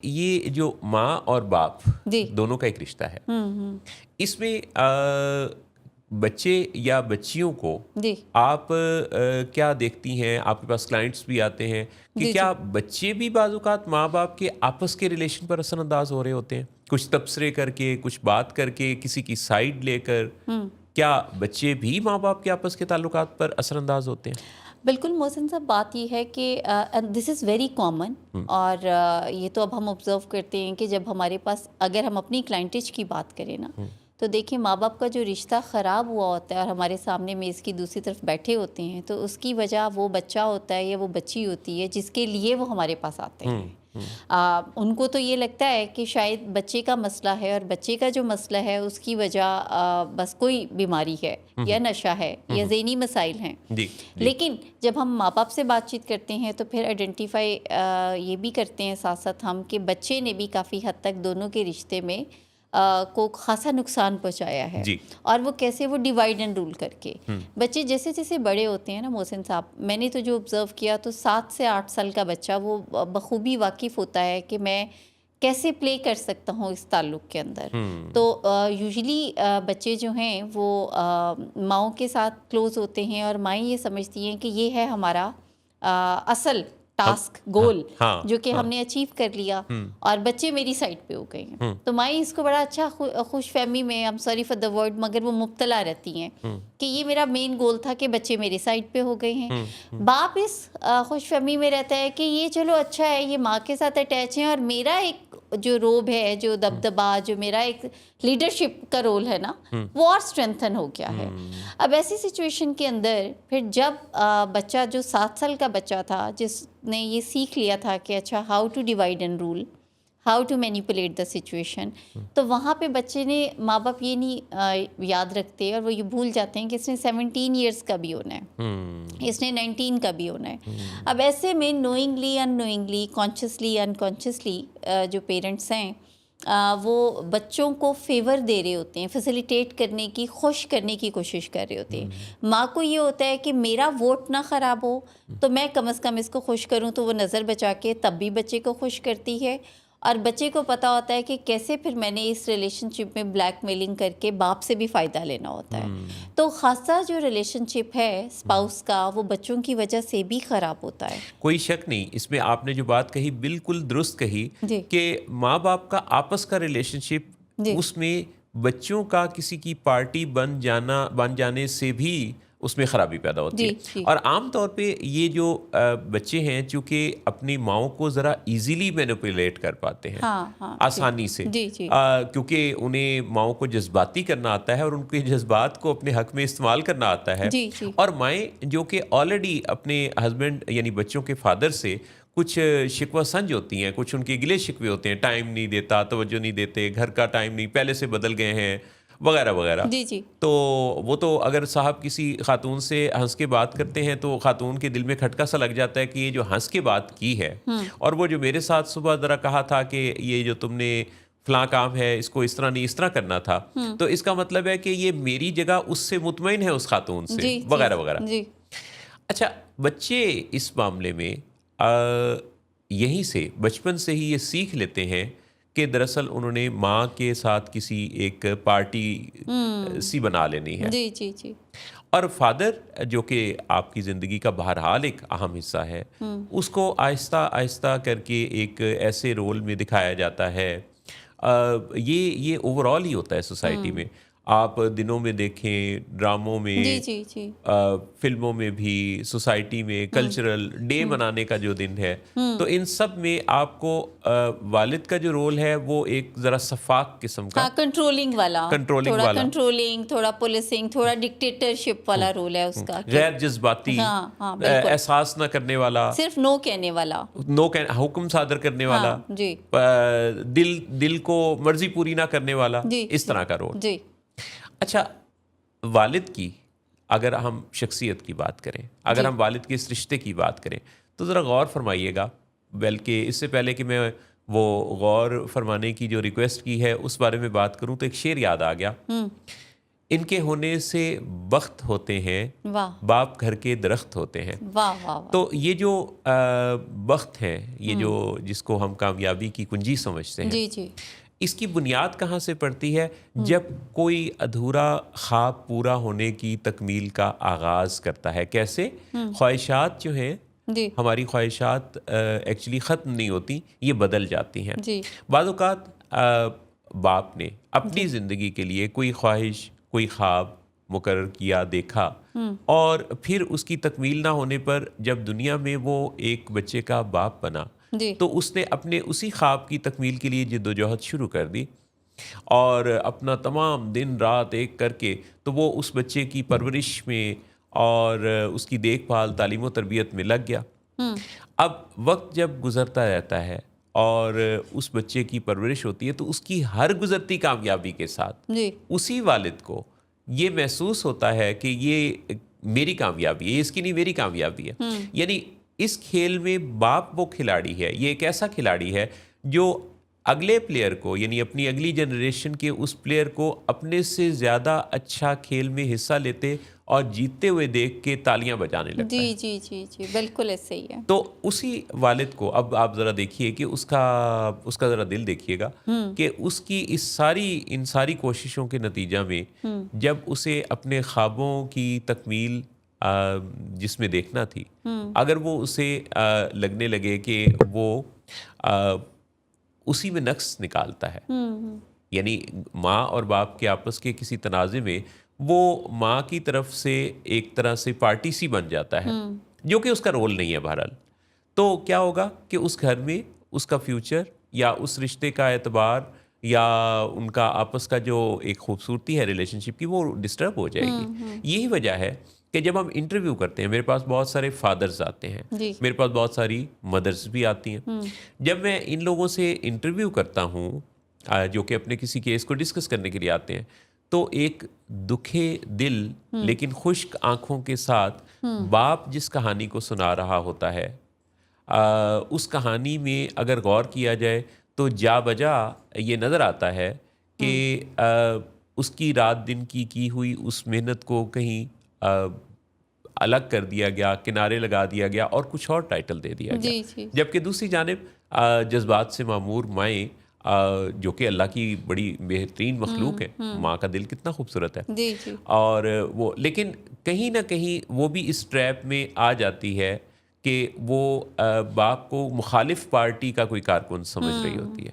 ये जो माँ और बाप जी। दोनों का एक रिश्ता है, इसमें बच्चे या बच्चियों को जी आप क्या देखती हैं? आपके पास क्लाइंट्स भी आते हैं कि जी क्या जी बच्चे भी बाज़-औक़ात माँ बाप के आपस के रिलेशन पर असरअंदाज हो रहे होते हैं? कुछ तबसरे करके, कुछ बात करके, किसी की साइड लेकर, क्या बच्चे भी माँ बाप के आपस के ताल्लुकात पर असरअंदाज होते हैं? बिल्कुल मोहसिन साहब, बात ये है कि दिस इज़ वेरी कॉमन। और ये तो अब हम ऑब्ज़र्व करते हैं कि जब हमारे पास, अगर हम अपनी क्लाइंटेज की बात करें ना, तो देखिए माँ बाप का जो रिश्ता ख़राब हुआ होता है और हमारे सामने मेज़ की दूसरी तरफ बैठे होते हैं, तो उसकी वजह वो बच्चा होता है या वो बच्ची होती है जिसके लिए वो हमारे पास आते हैं। उनको तो ये लगता है कि शायद बच्चे का मसला है और बच्चे का जो मसला है उसकी वजह बस कोई बीमारी है या नशा है या ज़हनी मसाइल हैं। जी, जी। लेकिन जब हम माँ बाप से बातचीत करते हैं तो फिर आइडेंटिफाई ये भी करते हैं साथ साथ हम कि बच्चे ने भी काफ़ी हद तक दोनों के रिश्ते में को खासा नुकसान पहुंचाया है। जी। और वो कैसे, वो डिवाइड एंड रूल करके बच्चे जैसे जैसे बड़े होते हैं ना मोहसिन साहब, मैंने तो जो ऑब्ज़र्व किया तो 7 से 8 साल का बच्चा वो बखूबी वाकिफ़ होता है कि मैं कैसे प्ले कर सकता हूँ इस ताल्लुक़ के अंदर। तो यूजुअली बच्चे जो हैं वो माँओं के साथ क्लोज़ होते हैं और माएँ ये समझती हैं कि ये है हमारा असल टास्क, गोल, हाँ, जो कि हाँ। हमने अचीव कर लिया और बच्चे मेरी साइड पे हो गए हैं। तो माएँ इसको बड़ा अच्छा खुशफहमी में, I am sorry for the word, मगर वो मुब्तला रहती हैं कि ये मेरा मेन गोल था कि बच्चे मेरी साइड पे हो गए हैं। बाप इस खुशफहमी में रहता है कि ये चलो अच्छा है, ये माँ के साथ अटैच हैं और मेरा एक जो रोब है, जो दबदबा, जो मेरा एक लीडरशिप का रोल है ना, वो और स्ट्रेंथन हो गया है। अब ऐसी सिचुएशन के अंदर फिर जब बच्चा जो 7 साल का बच्चा था जिसने ये सीख लिया था कि अच्छा how to divide and rule, how to manipulate the situation, तो वहाँ पे बच्चे ने, माँ बाप ये नहीं याद रखते और वो ये भूल जाते हैं कि इसने 17 ईयर्स का भी होना है, इसने 19 का भी होना है। अब ऐसे में नोइंगली अननोइंगली, कॉन्शियसली अनकॉन्शियसली जो पेरेंट्स हैं वो बच्चों को फेवर दे रहे होते हैं, फैसिलिटेट करने की, खुश करने की कोशिश कर रहे होते हैं। माँ को ये होता है कि मेरा वोट ना ख़राब हो तो मैं कम से कम इसको खुश करूं, तो वो नज़र बचा के तब भी बच्चे को खुश करती है। और बच्चे को पता होता है कि कैसे फिर मैंने इस रिलेशनशिप में ब्लैकमेलिंग करके बाप से भी फ़ायदा लेना होता है। तो ख़ासा जो रिलेशनशिप है स्पाउस का, वो बच्चों की वजह से भी ख़राब होता है। कोई शक नहीं, इसमें आपने जो बात कही बिल्कुल दुरुस्त कही जी कि माँ बाप का आपस का रिलेशनशिप, जी उसमें बच्चों का किसी की पार्टी बन जाने से भी उसमें ख़राबी पैदा होती जी है। जी और आम तौर पे ये जो बच्चे हैं, चूँकि अपनी माँओं को ज़रा इजीली मैनिपुलेट कर पाते हैं, हाँ हाँ आसानी से, जी जी क्योंकि उन्हें माँओं को जज्बाती करना आता है और उनके जज्बात को अपने हक में इस्तेमाल करना आता है। जी जी और माएँ जो कि ऑलरेडी अपने हस्बैंड यानी बच्चों के फादर से कुछ शिकवा संज होती हैं, कुछ उनके गिले शिकवे होते हैं, टाइम नहीं देता, तवज्जो नहीं देते, घर का टाइम नहीं, पहले से बदल गए हैं, वगैरह वगैरह। जी जी तो वो तो अगर साहब किसी खातून से हंस के बात करते हैं तो खातून के दिल में खटका सा लग जाता है कि ये जो हंस के बात की है और वो जो मेरे साथ सुबह ज़रा कहा था कि ये जो तुमने फलां काम है इसको इस तरह नहीं इस तरह करना था, तो इसका मतलब है कि ये मेरी जगह उससे मुतमईन है, उस खातून से, जी वगैरह वगैरह। जी अच्छा, बच्चे इस मामले में यहीं से बचपन से ही ये सीख लेते हैं कि दरअसल उन्होंने माँ के साथ किसी एक पार्टी सी बना लेनी है। जी जी जी और फादर जो कि आपकी ज़िंदगी का बहरहाल एक अहम हिस्सा है, उसको आहिस्ता आहिस्ता करके एक ऐसे रोल में दिखाया जाता है। ये ओवरऑल ही होता है सोसाइटी में। आप दिनों में देखें, ड्रामों जी में, जी जी फिल्मों में भी, सोसाइटी में कल्चरल डे मनाने का जो दिन है, तो इन सब में आपको वालिद का जो रोल है वो एक ज़रा शफाक किस्म का, हाँ, कंट्रोलिंग वाला, कंट्रोलिंग थोड़ा वाला, कंट्रोलिंग, थोड़ा पुलिसिंग, थोड़ा डिक्टेटरशिप वाला रोल है उसका कि गैर जज्बाती, हाँ हाँ बिल्कुल, एहसास न करने वाला, सिर्फ नो कहने वाला। हुक्म सादर करने वाला, हाँ जी दिल को मर्जी पूरी ना करने वाला, जी इस तरह का रोल। जी अच्छा, वालिद की अगर हम शख्सियत की बात करें, अगर जी हम वालिद के इस रिश्ते की बात करें, तो ज़रा गौर फरमाइएगा। बल्कि इससे पहले कि मैं वो गौर फरमाने की जो रिक्वेस्ट की है उस बारे में बात करूं, तो एक शेर याद आ गया इनके होने से वक्त होते हैं, वाह बाप घर के दरख्त होते हैं। वाह वाह वाह। तो ये जो वक्त है, ये जो जिसको हम कामयाबी की कुंजी समझते हैं, जी जी इसकी बुनियाद कहाँ से पड़ती है? जब कोई अधूरा ख्वाब पूरा होने की तकमील का आगाज़ करता है। कैसे? ख्वाहिशात जो हैं, जी हमारी ख्वाहिशात एक्चुअली ख़त्म नहीं होती, ये बदल जाती हैं। जी बाज़ औक़ात बाप ने अपनी ज़िंदगी के लिए कोई ख्वाहिश, कोई ख्वाब मुकर्रर किया, देखा, और फिर उसकी तकमील ना होने पर जब दुनिया में वो एक बच्चे का बाप बना, जी तो उसने अपने उसी ख्वाब की तकमील के लिए जिद्दोजहद शुरू कर दी और अपना तमाम दिन रात एक करके तो वो उस बच्चे की परवरिश में और उसकी देखभाल, तालीम व तरबियत में लग गया। अब वक्त जब गुज़रता रहता है और उस बच्चे की परवरिश होती है, तो उसकी हर गुज़रती कामयाबी के साथ जी उसी वालिद को ये महसूस होता है कि ये मेरी कामयाबी है, ये इसकी नहीं, मेरी कामयाबी है। यानी इस खेल में बाप वो खिलाड़ी है, ये एक ऐसा खिलाड़ी है जो अगले प्लेयर को, यानी अपनी अगली जनरेशन के उस प्लेयर को अपने से ज़्यादा अच्छा खेल में हिस्सा लेते और जीतते हुए देख के तालियां बजाने लगता जी है। जी जी जी बिल्कुल ऐसे ही है। तो उसी वालिद को अब आप ज़रा देखिए कि उसका ज़रा दिल देखिएगा कि उसकी इन सारी कोशिशों के नतीजा में जब उसे अपने ख्वाबों की तकमील जिसमें देखना थी, अगर वो उसे लगने लगे कि वो आ, उसी में नक्स निकालता है, यानी माँ और बाप के आपस के किसी तनाज़े में वो माँ की तरफ से एक तरह से पार्टी सी बन जाता है, जो कि उसका रोल नहीं है बहरहाल, तो क्या होगा कि उस घर में उसका फ्यूचर या उस रिश्ते का एतबार या उनका आपस का जो एक खूबसूरती है रिलेशनशिप की, वो डिस्टर्ब हो जाएगी। यही वजह है कि जब हम इंटरव्यू करते हैं, मेरे पास बहुत सारे फादर्स आते हैं, जी मेरे पास बहुत सारी मदर्स भी आती हैं। जब मैं इन लोगों से इंटरव्यू करता हूँ जो कि अपने किसी केस को डिस्कस करने के लिए आते हैं, तो एक दुखे दिल लेकिन खुश्क आंखों के साथ बाप जिस कहानी को सुना रहा होता है, उस कहानी में अगर गौर किया जाए तो जा बजा ये नज़र आता है कि उसकी रात दिन की हुई उस मेहनत को कहीं अलग कर दिया गया, किनारे लगा दिया गया और कुछ और टाइटल दे दिया जी गया। जी जबकि दूसरी जानिब जज्बात से मामूर माएँ, जो कि अल्लाह की बड़ी बेहतरीन मखलूक है, माँ का दिल कितना खूबसूरत है, जी जी और वो लेकिन कहीं ना कहीं वो भी इस ट्रैप में आ जाती है कि वो बाप को मुखालिफ पार्टी का कोई कारकुन समझ रही होती है।